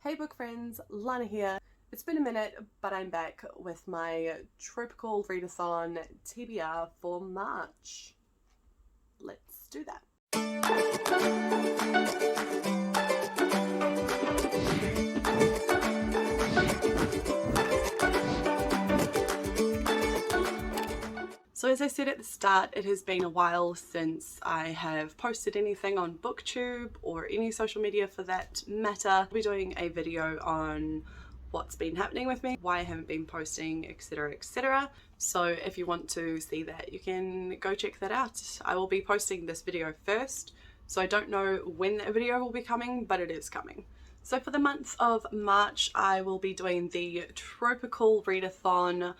Hey book friends, Lana here. It's been a minute, but I'm back with my Trope-ical Readathon TBR for March. Let's do that. So as I said at the start, it has been a while since I have posted anything on BookTube or any social media for that matter. I'll be doing a video on what's been happening with me, why I haven't been posting, etc, etc. So if you want to see that, you can go check that out. I will be posting this video first, so I don't know when that video will be coming, but it is coming. So for the month of March, I will be doing the Trope-ical Readathon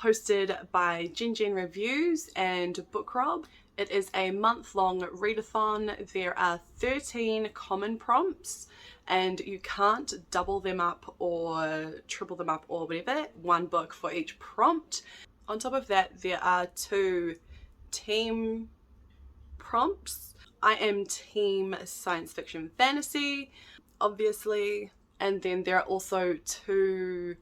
hosted by Gen Reviews and Bookrob. It is a month-long readathon. There are 13 common prompts and you can't double them up or triple them up or whatever. One book for each prompt. On top of that, there are 2 team prompts. I am team science fiction fantasy, obviously, and then there are also 2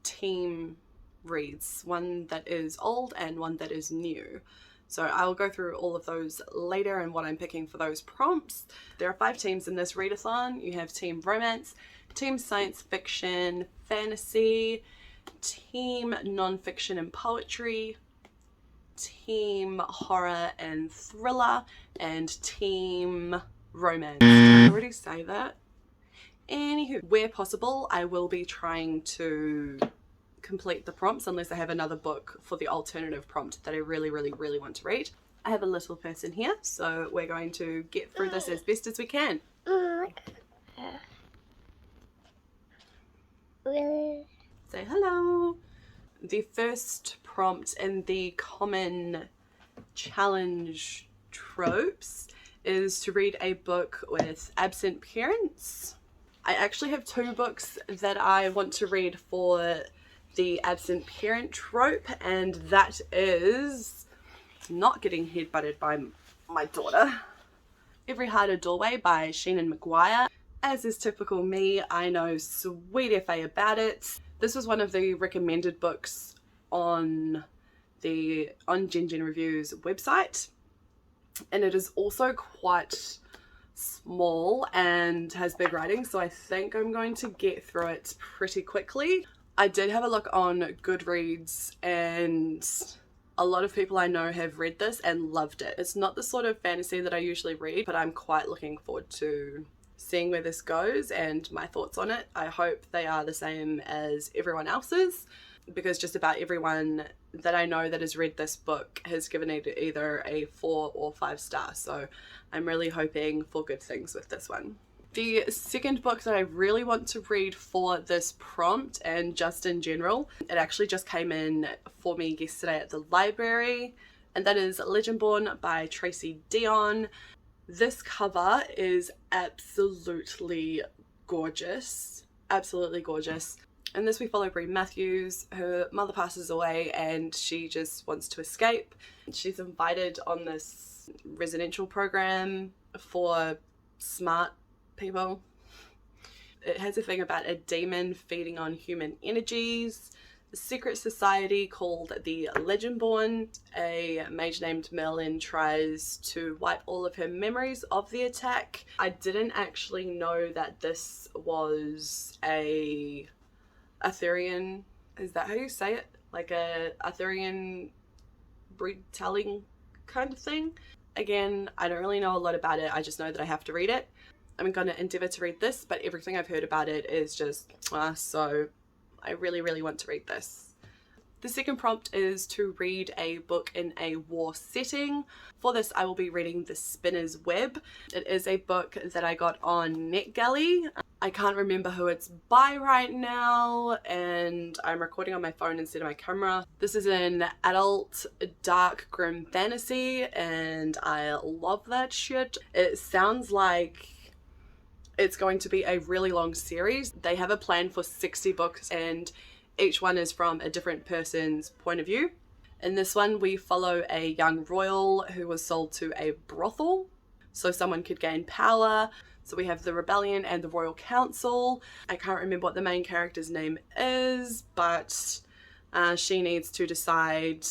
team reads, one that is old and one that is new. So I'll go through all of those later and what I'm picking for those prompts. There are 5 teams in this readathon. You have team romance, team science fiction, fantasy, team non-fiction and poetry, team horror and thriller, and team romance. Did I already say that? Anywho, where possible, I will be trying to complete the prompts unless I have another book for the alternative prompt that I really want to read. I have a little person here, so we're going to get through this as best as we can. Say hello. The first prompt in the common challenge tropes is to read a book with absent parents. I actually have 2 books that I want to read for the absent parent trope, and that is Not Getting Headbutted by My Daughter. Every Heart a Doorway by Sheenan McGuire. As is typical me, I know sweet FA about it. This was one of the recommended books on Gen Reviews website, and it is also quite small and has big writing, so I think I'm going to get through it pretty quickly. I did have a look on Goodreads and a lot of people I know have read this and loved it. It's not the sort of fantasy that I usually read, but I'm quite looking forward to seeing where this goes and my thoughts on it. I hope they are the same as everyone else's, because just about everyone that I know that has read this book has given it either a 4 or 5 stars, so I'm really hoping for good things with this one. The second book that I really want to read for this prompt and just in general, it actually just came in for me yesterday at the library, and that is Legendborn by Tracy Dion. This cover is absolutely gorgeous. Absolutely gorgeous. In this we follow Brie Matthews. Her mother passes away and she just wants to escape. She's invited on this residential program for smart people. It has a thing about a demon feeding on human energies, a secret society called the Legendborn. A mage named Merlin tries to wipe all of her memories of the attack. I didn't actually know that this was a Arthurian, is that how you say it? Like a Arthurian retelling kind of thing. Again, I don't really know a lot about it, I just know that I have to read it. I'm going to endeavour to read this, but everything I've heard about it is just, so I really want to read this. The second prompt is to read a book in a war setting. For this, I will be reading The Spinner's Web. It is a book that I got on NetGalley. I can't remember who it's by right now, and I'm recording on my phone instead of my camera. This is an adult, dark, grim fantasy, and I love that shit. It sounds like it's going to be a really long series. They have a plan for 60 books and each one is from a different person's point of view. In this one we follow a young royal who was sold to a brothel so someone could gain power. So we have the rebellion and the royal council. I can't remember what the main character's name is, but she needs to decide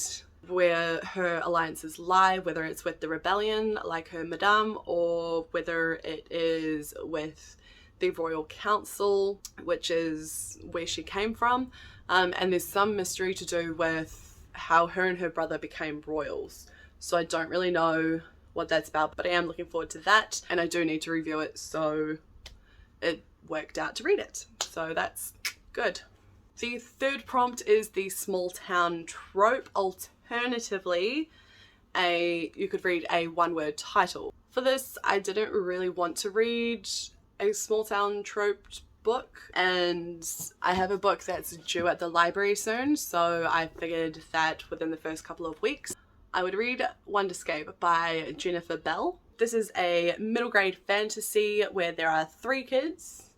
where her alliances lie, whether it's with the rebellion, like her madame, or whether it is with the royal council, which is where she came from. And there's some mystery to do with how her and her brother became royals. So I don't really know what that's about, but I am looking forward to that, and I do need to review it, so it worked out to read it. So that's good. The third prompt is the small town trope. Alternatively, you could read a one-word title. For this, I didn't really want to read a small town trope book, and I have a book that's due at the library soon, so I figured that within the first couple of weeks I would read Wonderscape by Jennifer Bell. This is a middle grade fantasy where there are 3 kids.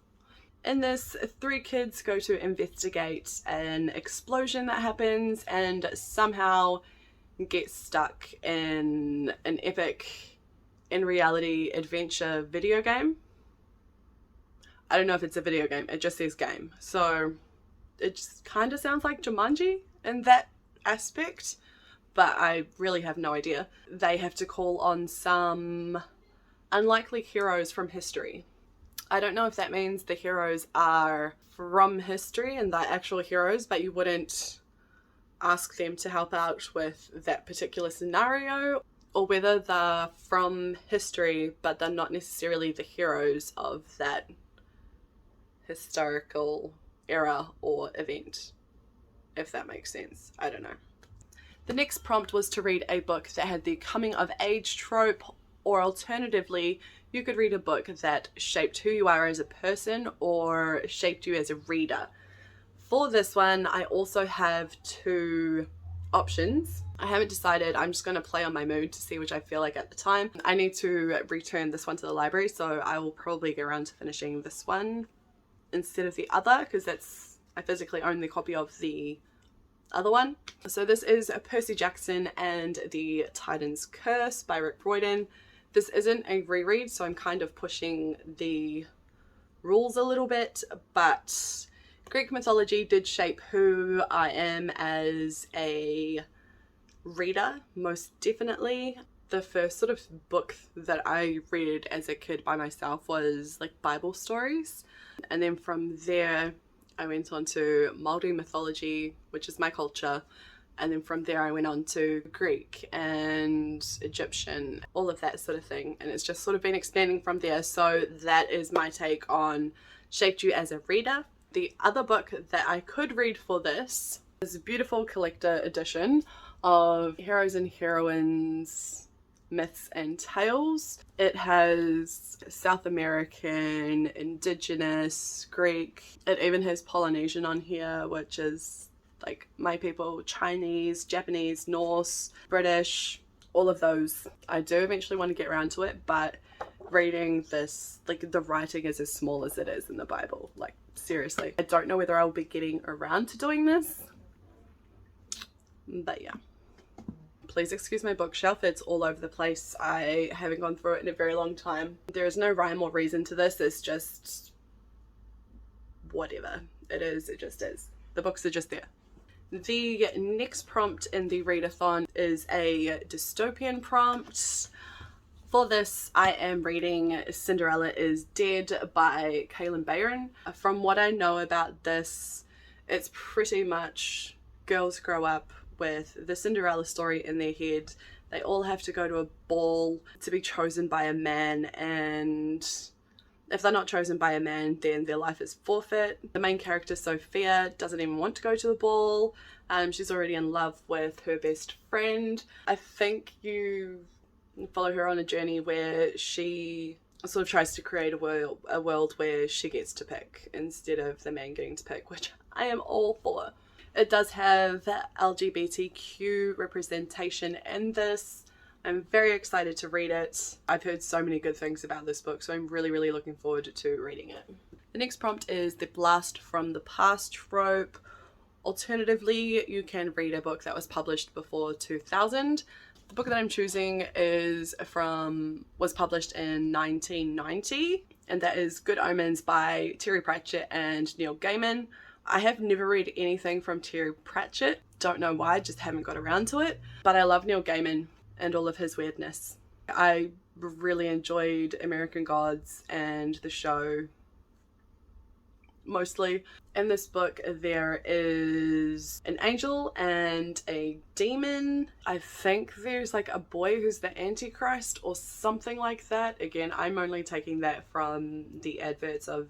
In this, 3 kids go to investigate an explosion that happens and somehow get stuck in an epic in-reality adventure video game. I don't know if it's a video game, it just says game. So it just kind of sounds like Jumanji in that aspect, but I really have no idea. They have to call on some unlikely heroes from history. I don't know if that means the heroes are from history and they're actual heroes, but you wouldn't ask them to help out with that particular scenario, or whether they're from history but they're not necessarily the heroes of that historical era or event, if that makes sense. I don't know. The next prompt was to read a book that had the coming of age trope, or alternatively, you could read a book that shaped who you are as a person or shaped you as a reader. For this one, I also have 2 options. I haven't decided. I'm just going to play on my mood to see which I feel like at the time. I need to return this one to the library, so I will probably get around to finishing this one instead of the other, because I physically own the copy of the other one. So this is Percy Jackson and the Titan's Curse by Rick Riordan. This isn't a reread, so I'm kind of pushing the rules a little bit, but Greek mythology did shape who I am as a reader, most definitely. The first sort of book that I read as a kid by myself was like Bible stories, and then from there I went on to Māori mythology, which is my culture, and then from there I went on to Greek and Egyptian, all of that sort of thing, and it's just sort of been expanding from there. So that is my take on shaped you as a reader. The other book that I could read for this is a beautiful collector edition of Heroes and Heroines, Myths and Tales. It has South American, Indigenous, Greek. It even has Polynesian on here, which is like my people, Chinese, Japanese, Norse, British, all of those. I do eventually want to get around to it, but reading this, like, the writing is as small as it is in the Bible. Like, seriously. I don't know whether I'll be getting around to doing this, but yeah. Please excuse my bookshelf, it's all over the place. I haven't gone through it in a very long time. There is no rhyme or reason to this, it's just whatever it is, it just is. The books are just there. The next prompt in the readathon is a dystopian prompt. For this, I am reading Cinderella is Dead by Kaylin Bayron. From what I know about this, it's pretty much girls grow up with the Cinderella story in their head. They all have to go to a ball to be chosen by a man, and if they're not chosen by a man, then their life is forfeit. The main character, Sophia, doesn't even want to go to the ball. She's already in love with her best friend. I think you follow her on a journey where she sort of tries to create a world where she gets to pick instead of the man getting to pick, which I am all for. It does have LGBTQ representation in this. I'm very excited to read it. I've heard so many good things about this book, so I'm really, really looking forward to reading it. The next prompt is the Blast from the Past trope. Alternatively, you can read a book that was published before 2000. The book that I'm choosing was published in 1990. and that is Good Omens by Terry Pratchett and Neil Gaiman. I have never read anything from Terry Pratchett. Don't know why, just haven't got around to it. But I love Neil Gaiman and all of his weirdness. I really enjoyed American Gods and the show mostly. In this book there is an angel and a demon. I think there's like a boy who's the Antichrist or something like that. Again, I'm only taking that from the adverts of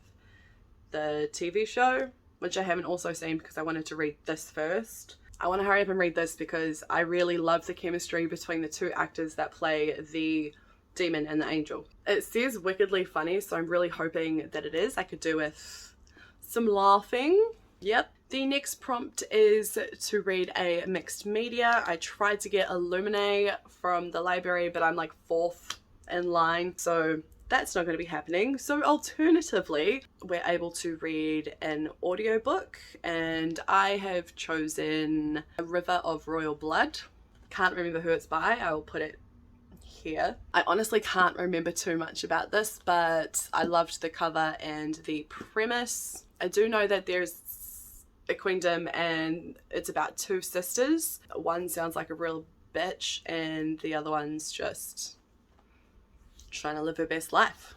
the TV show, which I haven't also seen because I wanted to read this first. I want to hurry up and read this because I really love the chemistry between the two actors that play the demon and the angel. It says wickedly funny, so I'm really hoping that it is. I could do with some laughing. Yep. The next prompt is to read a mixed media. I tried to get Illuminae from the library, but I'm like 4th in line, so that's not going to be happening. So alternatively, we're able to read an audiobook, and I have chosen A River of Royal Blood. Can't remember who it's by. I will put it here. I honestly can't remember too much about this, but I loved the cover and the premise. I do know that there's a queendom and it's about 2 sisters. One sounds like a real bitch and the other one's just trying to live her best life.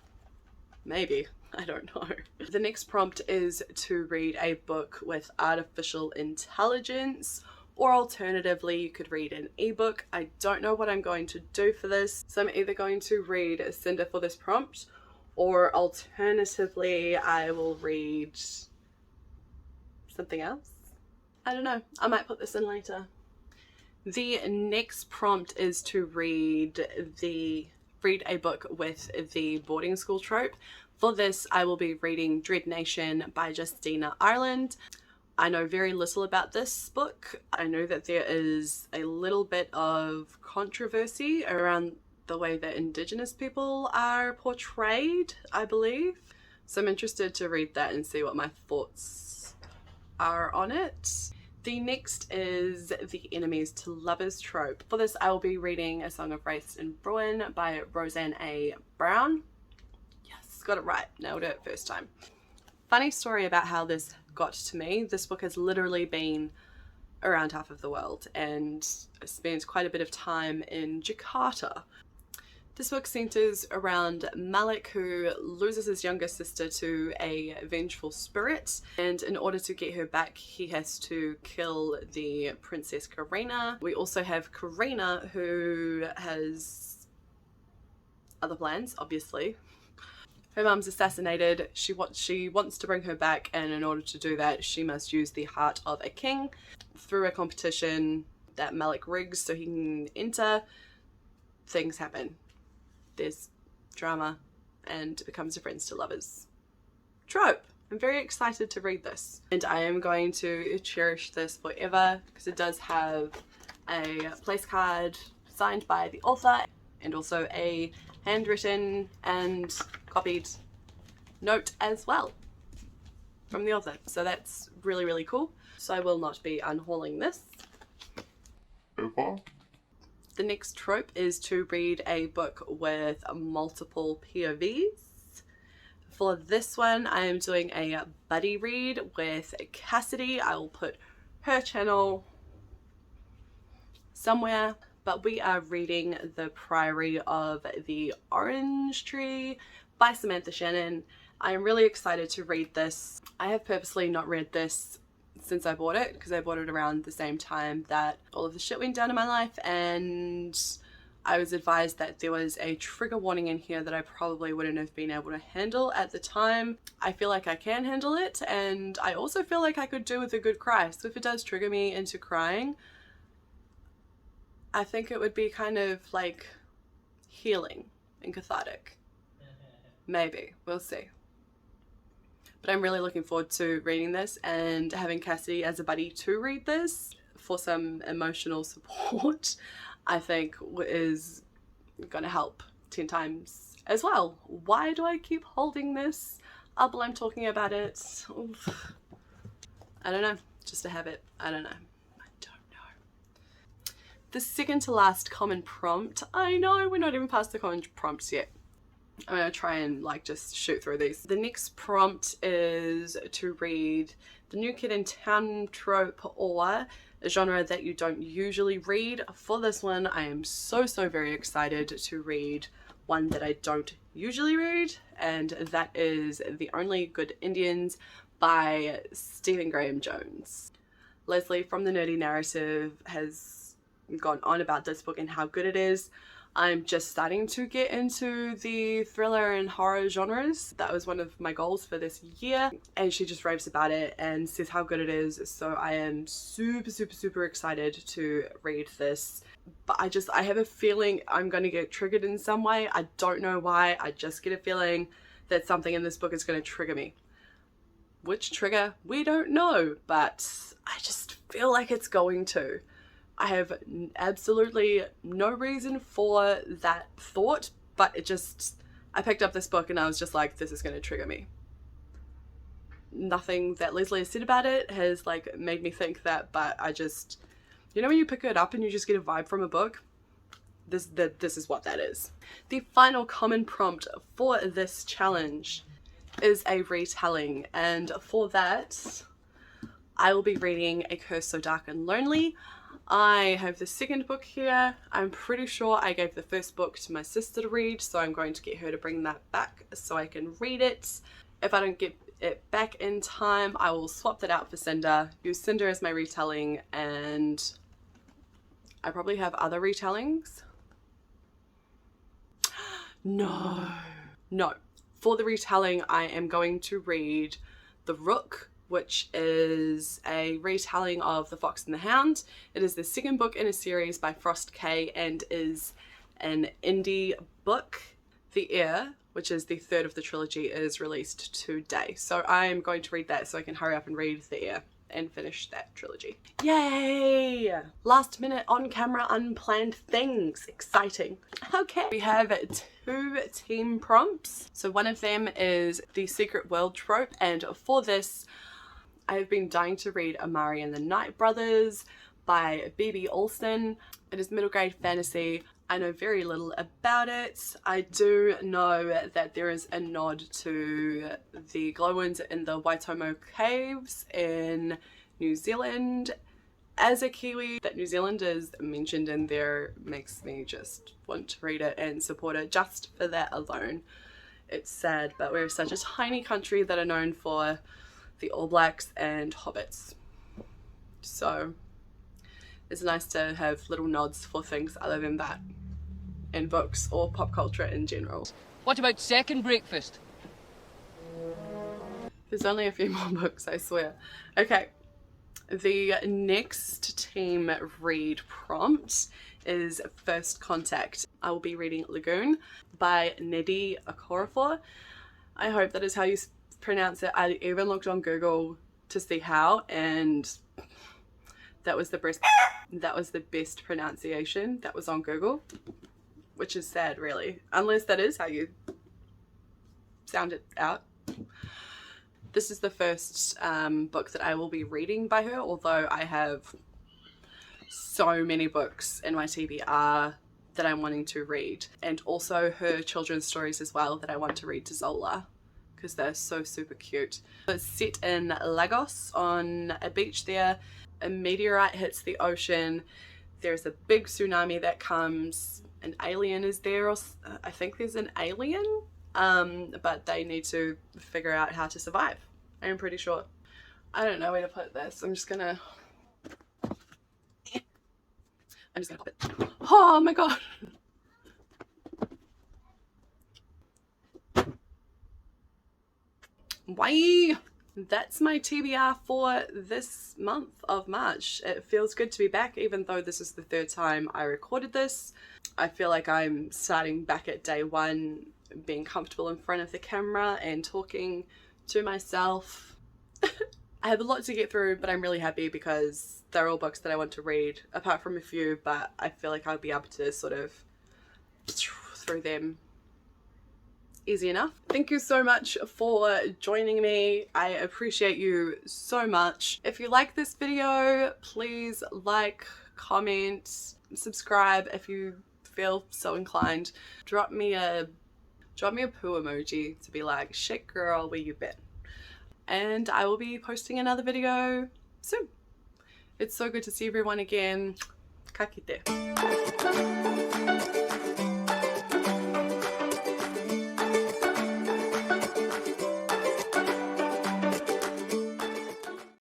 Maybe. I don't know. The next prompt is to read a book with artificial intelligence, or alternatively you could read an ebook. I don't know what I'm going to do for this, so I'm either going to read Cinder for this prompt, or alternatively I will read something else. I don't know. I might put this in later. The next prompt is to read a book with the boarding school trope. For this, I will be reading Dread Nation by Justina Ireland. I know very little about this book. I know that there is a little bit of controversy around the way that Indigenous people are portrayed, I believe. So I'm interested to read that and see what my thoughts are on it. The next is the Enemies to Lovers trope. For this, I will be reading A Song of Wraiths and Ruin by Roseanne A. Brown. Yes, got it right. Nailed it first time. Funny story about how this got to me. This book has literally been around half of the world and spent quite a bit of time in Jakarta. This book centers around Malik, who loses his younger sister to a vengeful spirit, and in order to get her back he has to kill the Princess Karina. We also have Karina, who has other plans, obviously. Her mum's assassinated. She wants to bring her back, and in order to do that she must use the heart of a king through a competition that Malik rigs so he can enter. Things happen. There's drama, and it becomes a friends to lovers trope. I'm very excited to read this, and I am going to cherish this forever because it does have a place card signed by the author and also a handwritten and copied note as well from the author. So that's really, really cool. So I will not be unhauling this. The next trope is to read a book with multiple POVs. For this one, I am doing a buddy read with Cassidy. I will put her channel somewhere, but we are reading The Priory of the Orange Tree by Samantha Shannon. I am really excited to read this. I have purposely not read this since I bought it because I bought it around the same time that all of the shit went down in my life, and I was advised that there was a trigger warning in here that I probably wouldn't have been able to handle at the time. I feel like I can handle it, and I also feel like I could do with a good cry. So if it does trigger me into crying, I think it would be kind of like healing and cathartic. Maybe. We'll see. But I'm really looking forward to reading this and having Cassidy as a buddy to read this for some emotional support. I think is going to help 10 times as well. Why do I keep holding this up while I'm talking about it? Oof. I don't know. Just a habit. I don't know. The second to last common prompt. I know, we're not even past the common prompts yet. I'm gonna try and like just shoot through these. The next prompt is to read the new kid in town trope, or a genre that you don't usually read. For this one, I am so very excited to read one that I don't usually read, and that is The Only Good Indians by Stephen Graham Jones. Leslie from The Nerdy Narrative has gone on about this book and how good it is. I'm just starting to get into the thriller and horror genres. That was one of my goals for this year, and she just raves about it and says how good it is. So I am super excited to read this. But I have a feeling I'm going to get triggered in some way. I don't know why. I just get a feeling that something in this book is going to trigger me. Which trigger? We don't know, but I just feel like it's going to. I have absolutely no reason for that thought, but I picked up this book and I was just like, this is going to trigger me. Nothing that Leslie has said about it has like made me think that, but I just, you know when you pick it up and you just get a vibe from a book? This is what that is. The final common prompt for this challenge is a retelling, and for that, I will be reading A Curse So Dark and Lonely. I have the second book here. I'm pretty sure I gave the first book to my sister to read, so I'm going to get her to bring that back so I can read it. If I don't get it back in time, I will swap that out for Cinder, use Cinder as my retelling, and I probably have other retellings. No. For the retelling, I am going to read The Rook, which is a retelling of The Fox and the Hound. It is the second book in a series by Frost K and is an indie book. The Heir, which is the third of the trilogy, is released today. So I'm going to read that so I can hurry up and read The Heir and finish that trilogy. Yay! Last minute on camera unplanned things. Exciting. Okay, we have 2 team prompts. So one of them is the Secret World trope, and for this I have been dying to read Amari and the Night Brothers by B.B. Alston. It is middle grade fantasy. I know very little about it. I do know that there is a nod to the glowworms in the Waitomo Caves in New Zealand. As a Kiwi, that New Zealand is mentioned in there makes me just want to read it and support it just for that alone. It's sad, but we're such a tiny country that are known for the All Blacks and hobbits. So it's nice to have little nods for things other than that in books or pop culture in general. What about second breakfast? There's only a few more books, I swear. Okay, the next team read prompt is First Contact. I will be reading Lagoon by Nnedi Okorafor. I hope that is how you pronounce it. I even looked on Google to see how, and that was the best pronunciation that was on Google, which is sad really, unless that is how you sound it out. This is the first book that I will be reading by her, although I have so many books in my TBR that I'm wanting to read, and also her children's stories as well that I want to read to Zola because they're so super cute. It's set in Lagos on a beach there. A meteorite hits the ocean. There's a big tsunami that comes. An alien is there, or I think there's an alien, but they need to figure out how to survive. I'm pretty sure. I don't know where to put this. I'm just gonna pop it. Oh my god. Why? That's my TBR for this month of March. It feels good to be back, even though this is the third time I recorded this. I feel like I'm starting back at day one, being comfortable in front of the camera and talking to myself. I have a lot to get through, but I'm really happy because they're all books that I want to read, apart from a few, but I feel like I'll be able to sort of through them easy enough. Thank you so much for joining me. I appreciate you so much. If you like this video, please like, comment, subscribe if you feel so inclined. Drop me a drop me a poo emoji to be like, shit girl, where you been? And I will be posting another video soon. It's so good to see everyone again. Ka kite.